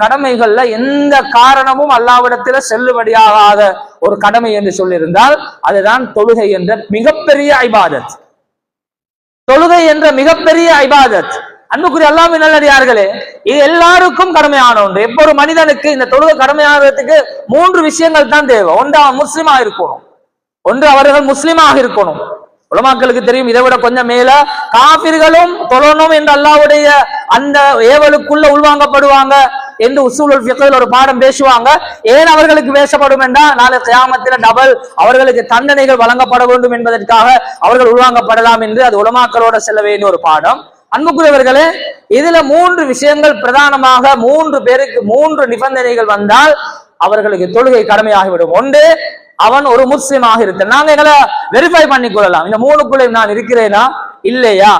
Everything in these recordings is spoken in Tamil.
கடமைகள்ல எந்த காரணமும் அல்லாஹ்விடத்துல செல்லுபடியாகாத ஒரு கடமை என்று சொல்லியிருந்தால் அதுதான் தொழுகை என்ற மிகப்பெரிய இபாதத். தொழுகை என்ற மிகப்பெரிய இபாதத். அன்புக்குரிய அல்லாஹ்வின் நல்லடியார்களே, இது எல்லாருக்கும் கடமையான ஒன்று. எப்ப ஒரு மனிதனுக்கு இந்த தொழுகை கடமையாகிறதுக்கு 3 விஷயங்கள் தான் தேவை. ஒன்று, அவன் முஸ்லிமா இருக்கணும். ஒன்று, அவர்கள் முஸ்லிமாக இருக்கணும். உலமாக்களுக்கு தெரியும், இதை விட கொஞ்சம் மேல காபிர்களும் தொழணும் என்று அல்லாஹ்வுடைய அந்த ஏவலுக்குள்ள உள்வாங்கப்படுவாங்க என்று உசூலுல் ஃபிக்ஹ்ல ஒரு பாடம் பேசுவாங்க. ஏன் அவர்களுக்கு பேசப்படும் என்றால் நாளை கியாமத்தில டபுள் அவர்களுக்கு தண்டனைகள் வழங்கப்பட வேண்டும் என்பதற்காக அவர்கள் உள்வாங்கப்படலாம் என்று அது உலமாக்களோட செல்ல வேண்டிய ஒரு பாடம். அன்புக்குரியவர்களே, இதுல 3 விஷயங்கள் பிரதானமாக 3 பேருக்கு 3 நிபந்தனைகள் வந்தால் அவர்களுக்கு தொழுகை கடமையாகிவிடும். ஒன்று, அவன் ஒரு முஸ்லிமாக இருக்க. நாங்க எங்களை வெரிஃபை பண்ணி கொள்ளலாம், இந்த 3க்குள்ளே நான் இருக்கிறேனா இல்லையா,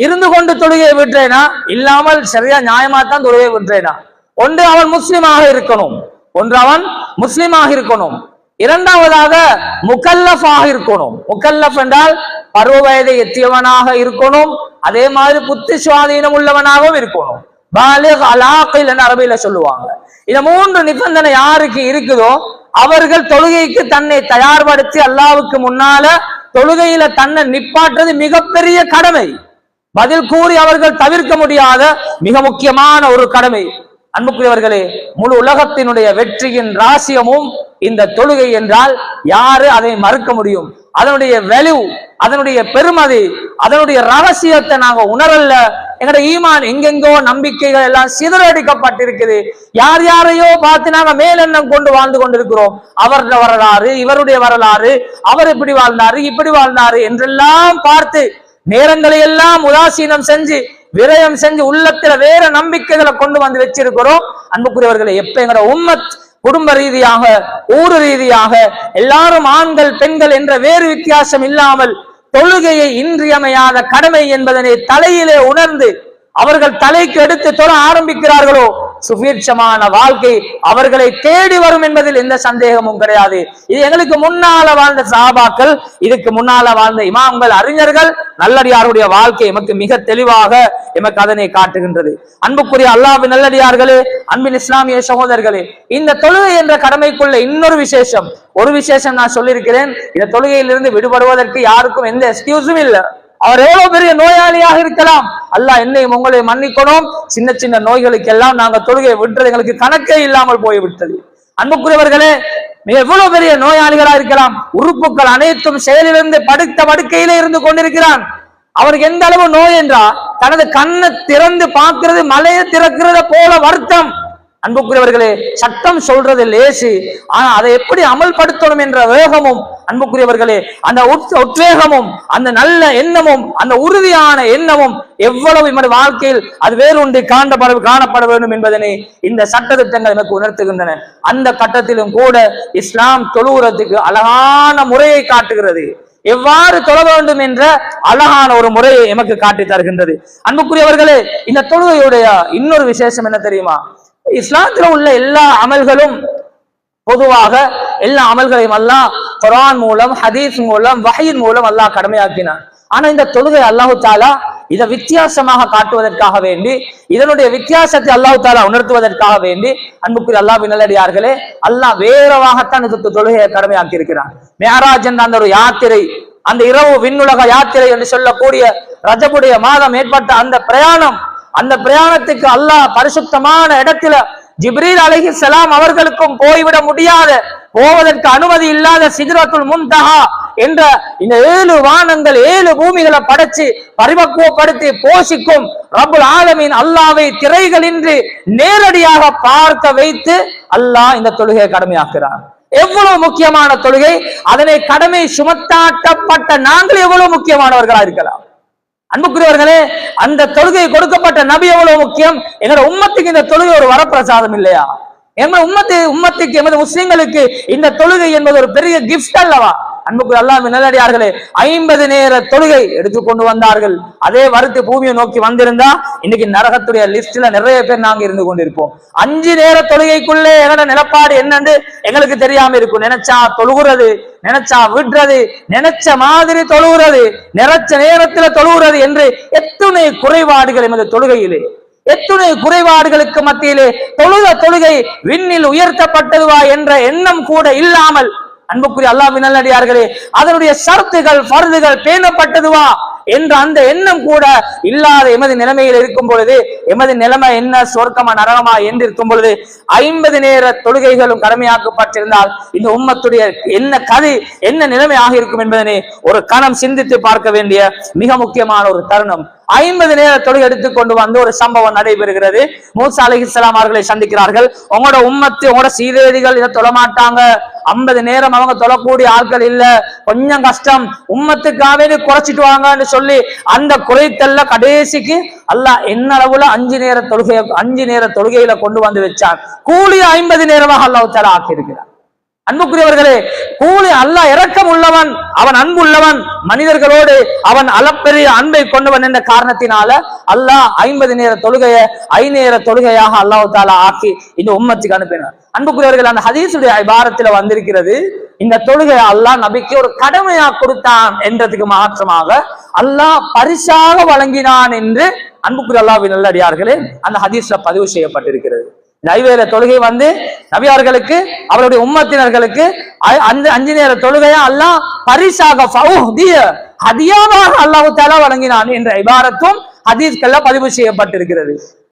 இருந்து கொண்டு தொழுகையை விட்டுறேனா இல்லாமல் சரியா நியாயமா தான் தொழுகையை விட்டுறேனா. ஒன்று, அவன் முஸ்லிமாக இருக்கணும். ஒன்று, அவன் முஸ்லிமாக இருக்கணும். இரண்டாவதாக முகல்லஃபாக இருக்கணும். முகல்லஃப் என்றால் பருவ வயதை எத்தியவனாக இருக்கணும். அதே மாதிரி புத்தி சுவாதீனம் உள்ளவனாகவும் இருக்கணும். பாலிக் அலாக்கில் என்று அரபியில சொல்லுவாங்க. இந்த 3 நிபந்தனை யாருக்கு இருக்குதோ அவர்கள் தொழுகைக்கு தன்னை தயார்படுத்தி அல்லாஹ்வுக்கு முன்னால தொழுகையில தன்னை நிப்பாட்டுறது மிகப்பெரிய கடமை. பதில் கூறி அவர்கள் தவிர்க்க முடியாத மிக முக்கியமான ஒரு கடமை. அன்புக்குரியவர்களே, முழு உலகத்தினுடைய வெற்றியின் ரகசியமும் இந்த தொழுகை என்றால் யாரு அதை மறுக்க முடியும்? அதனுடைய வேல்யூ, அதனுடைய பெருமதி, அதனுடைய ரகசியத்தை நாங்க உணரல. எங்கட ஈமான் எங்கெங்கோ நம்பிக்கைகள் எல்லாம் சிதறடிக்கப்பட்டிருக்குது. யார் யாரையோ பார்த்து நாங்க மேலெண்ணம் கொண்டு வாழ்ந்து கொண்டிருக்கிறோம். அவருடைய வரலாறு, இவருடைய வரலாறு, அவர் இப்படி வாழ்ந்தாரு இப்படி வாழ்ந்தாரு என்றெல்லாம் பார்த்து நேரங்களை எல்லாம் உதாசீனம் செஞ்சு விரயம் செஞ்சு உள்ளத்துல வேற நம்பிக்கைகளை கொண்டு வந்து வச்சிருக்கிறோம். அன்புக்குரியவர்களை, எப்ப எங்கட உம்மத் குடும்ப ரீதியாக ஊர் ரீதியாக எல்லாரும் ஆண்கள் பெண்கள் என்ற வேறு வித்தியாசம் இல்லாமல் தொழுகையை இன்றியமையாத கடமை என்பதனை தலையிலே உணர்ந்து அவர்கள் தலைக்கு எடுத்து தொழ ஆரம்பிக்கிறார்களோ சுபீட்சமான வாழ்க்கை அவர்களை தேடி வரும் என்பதில் எந்த சந்தேகமும் கிடையாது. இது எங்களுக்கு முன்னால வாழ்ந்த சஹாபாக்கள், இதுக்கு முன்னால வாழ்ந்த இமாம்கள், அறிஞர்கள், நல்லடியாருடைய வாழ்க்கை எமக்கு மிக தெளிவாக எமக்கு அதனை காட்டுகின்றது. அன்புக்குரிய அல்லாஹ்வின் நல்லடியார்களே, அன்பின் இஸ்லாமிய சகோதரர்களே, இந்த தொழுகை என்ற கடமைக்குள்ள இன்னொரு விசேஷம், ஒரு விசேஷம் நான் சொல்லியிருக்கிறேன். இந்த தொழுகையிலிருந்து விடுபடுவதற்கு யாருக்கும் எந்த எக்ஸ்கியூஸும் இல்லை. அவர் எவ்வளவு பெரிய நோயாளியாக இருக்கலாம், அல்லாஹ் என்னையும் உங்களை மன்னிக்கணும். சின்ன சின்ன நோய்களுக்கெல்லாம் நாங்க தொழுகையை விட்டுறது எங்களுக்கு கணக்கே இல்லாமல் போய்விட்டது. அன்புக்குரியவர்களே, எவ்வளவு பெரிய நோயாளிகளா இருக்கலாம், உறுப்புகள் அனைத்தும் செயலிலிருந்து படுத்த படுக்கையிலே இருந்து கொண்டிருக்கிறான். அவருக்கு எந்த அளவு நோய் என்றா தனது கண்ணை திறந்து பார்க்கிறது மலையை திறக்கிறத போல வருத்தம். அன்புக்குரியவர்களே, சட்டம் சொல்றது லேசி, ஆனா அதை எப்படி அமல்படுத்தணும் என்ற வேகமும், அன்புக்குரியவர்களே, அந்த உத்வேகமும், அந்த நல்ல எண்ணமும், அந்த உறுதியான எண்ணமும் எவ்வளவு நம்முடைய வாழ்க்கையில் அது வேறொன்று காணப்பட வேண்டும் என்பதனை இந்த சட்டத்திட்டங்கள் எனக்கு உணர்த்துகின்றன. அந்த கட்டத்திலும் கூட இஸ்லாம் தொழுகிறதுக்கு அழகான முறையை காட்டுகிறது. எவ்வாறு தொழ வேண்டும் என்ற அழகான ஒரு முறையை எமக்கு காட்டி தருகின்றது. அன்புக்குரியவர்களே, இந்த தொழுகையுடைய இன்னொரு விசேஷம் என்ன தெரியுமா? இஸ்லாத்துல உள்ள எல்லா அமல்களும் பொதுவாக எல்லா அமல்களையும் அல்லாஹ் குர்ஆன் மூலம், ஹதீஸ் மூலம், வஹீன் மூலம் அல்லாஹ் கடமையாக்கினான். ஆனா இந்த தொழுகை அல்லாஹு தாலா இதை வித்தியாசமாக காட்டுவதற்காக வேண்டி, இதனுடைய வித்தியாசத்தை அல்லாஹு தாலா உணர்த்துவதற்காக வேண்டி, அன்புக்குரிய அல்லாஹ்வின் நல்லடியார்களே, அல்லாஹ் வேறவாகத்தான் இந்த தொழுகையை கடமையாக்கி இருக்கிறான். மிஅராஜ் என்ற அந்த ஒரு யாத்திரை, அந்த இரவு விண்ணுலக யாத்திரை என்று சொல்லக்கூடிய ரஜபுடைய மாதம் ஏற்பட்ட அந்த பிரயாணம், அந்த பிரயாணத்துக்கு அல்லாஹ் பரிசுத்தமான இடத்துல ஜிப்ரீல் அலைஹிஸ்ஸலாம் அவர்களுக்கும் போய்விட முடியாத, போவதற்கு அனுமதி இல்லாத சித்ரத்துல் முன்தஹா என்ற இந்த 7 வானங்கள் 7 பூமிகளை படைச்சு பரிபக்குவப்படுத்தி போஷிக்கும் ரப்புல் ஆலமீன் அல்லாஹ்வை திரைகளின்றி நேரடியாக பார்க்க வைத்து அல்லாஹ் இந்த தொழுகையை கடமையாக்குறார். எவ்வளவு முக்கியமான தொழுகை! அதனை கடமை சுமத்தாட்டப்பட்ட நாங்கள் எவ்வளவு முக்கியமானவர்களா இருக்கலாம். அன்புக்குரியவர்களே, அந்த தொழுகை கொடுக்கப்பட்ட நபி எவ்வளவு முக்கியம்! எங்களோட உம்மத்துக்கு இந்த தொழுகை ஒரு வரப்பிரசாதம் இல்லையா? உம்மத்துக்கு எமது முஸ்லிம்களுக்கு இந்த தொழுகை என்பது ஒரு பெரிய கிஃப்ட் அல்லவா? அன்புக்குரிய அல்லாஹ்வின் நல்லடியார்களே, 50 நேர தொழுகை எடுத்துக்கொண்டு வந்தார்கள். அதே வருத்து பூமியை நோக்கி வந்திருந்தா இன்னைக்கு நரகத்துடைய லிஸ்ட்ல நிறைய பேர் நாங்க இருந்து கொண்டிருப்போம். 5 நேர தொழுகைக்குள்ளே எங்களோட நிலப்பாடு என்னன்னு எங்களுக்கு தெரியாம இருக்கும். நினைச்சா தொழுகிறது, நினைச்சா விடுறது, நினைச்ச மாதிரி தொழுகிறது, நினைச்ச நேரத்துல தொழுகிறது என்று எத்தனை குறைபாடுகள் எமது தொழுகையிலே. எத்துணை குறைபாடுகளுக்கு மத்தியிலே தொழுகை விண்ணில் உயர்த்தப்பட்டதுவா என்ற எண்ணம் கூட இல்லாமல், அன்புக்குரிய அல்லாஹ்வின் நல்லடியார்களே, அதனுடைய ஷர்த்துகள் ஃபர்துகள் பேணப்பட்டதுவா என்ற அந்த எண்ணம் கூட இல்லாத எமது நிலைமையில் இருக்கும் பொழுது, எமது நிலைமை என்ன, சொர்க்கமா நரகமா என்று இருக்கும் பொழுது 50 நேர தொழுகைகளும் கடமையாக்கப்பட்டிருந்தால் இந்த உம்மத்துடைய என்ன கதை, என்ன நிலைமையாக இருக்கும் என்பதனை ஒரு கணம் சிந்தித்து பார்க்க வேண்டிய மிக முக்கியமான ஒரு தருணம். 50 நேர தொழுகை எடுத்துக்கொண்டு வந்து ஒரு சம்பவம் நடைபெறுகிறது. மூசா அலைஹிஸ்ஸலாம் அவர்களை சந்திக்கிறார்கள். உங்களோட உம்மத்து, உங்களோட சீதேதிகள் இதை தொழமாட்டாங்க, 50 நேரம் அவங்க தொழக்கூடிய ஆட்கள் இல்ல, கொஞ்சம் கஷ்டம், உம்மத்துக்காக குறைச்சிட்டு வாங்கன்னு சொல்லி அந்த குறைத்தல்ல கடைசிக்கு அல்லாஹ் என்ன அளவுல 5 நேர தொழுகையில கொண்டு வந்து வச்சான். கூலி 50 நேரமாக அல்லாஹ் தஆலா ஆக்கி இருக்கிறார். அன்புக்குரியவர்களே, கூலி அல்லாஹ் இரக்கம் உள்ளவன், அவன் அன்பு உள்ளவன், மனிதர்களோடு அவன் அளப்பெரிய அன்பை கொண்டவன் என்ற காரணத்தினால அல்லாஹ் 50 நேர தொழுகையை 5 நேர தொழுகையாக அல்லாஹ் தஆலா ஆக்கி இந்த உம்மத்துக்கு அனுப்பினார். அன்புக்குரியவர்கள், அந்த ஹதீஸுடைய இபாரத்துல வந்திருக்கிறது, இந்த தொழுகை அல்லாஹ் நபிக்கு ஒரு கடமையா கொடுத்தான் என்றதுக்கு மாற்றமாக அல்லாஹ் பரிசாக வழங்கினான் என்று அன்புக்குரிய அல்லாஹ்வின் நல்லடியார்களே அந்த ஹதீஸ்ல பதிவு செய்யப்பட்டிருக்கிறது. ஐவேல தொழுகை வந்து நபியார்களுக்கு அவருடைய உம்மத்தினர்களுக்கு 5 நேர தொழுகையா அல்லாஹ் பரிசாக ஹதியாவாக அல்லாஹ் தஆலா வழங்கினான் என்ற இபாரத்தும் ஹதீஸ்கள்ல பதிவு செய்யப்பட்டிருக்கிறது.